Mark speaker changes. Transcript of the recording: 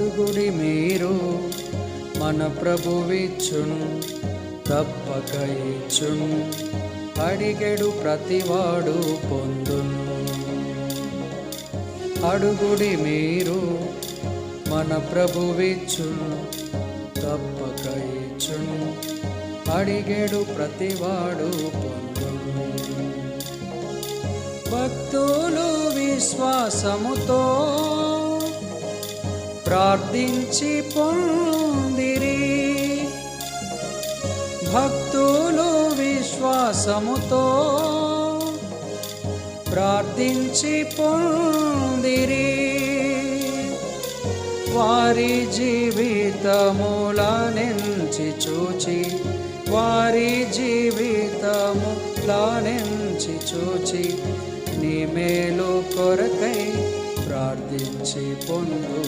Speaker 1: అడుగుడి మీరు మన ప్రభువిచ్చును, తప్పక ఇచ్చును, అడిగెడు ప్రతివాడు పొందును. అడుగుడి మీరు మన ప్రభువిచ్చును, తప్పక ఇచ్చును, అడిగెడు ప్రతివాడు పొందును. భక్తులు విశ్వాసముతో ప్రార్థించి పొందిరి. భక్తులు విశ్వాసముతో ప్రార్థించి పొందిరి. వారి జీవితములనెంచి చూచి, వారి జీవితములనెంచి చూచి, నీ మేలు కొరకై ప్రార్థించి పొందు.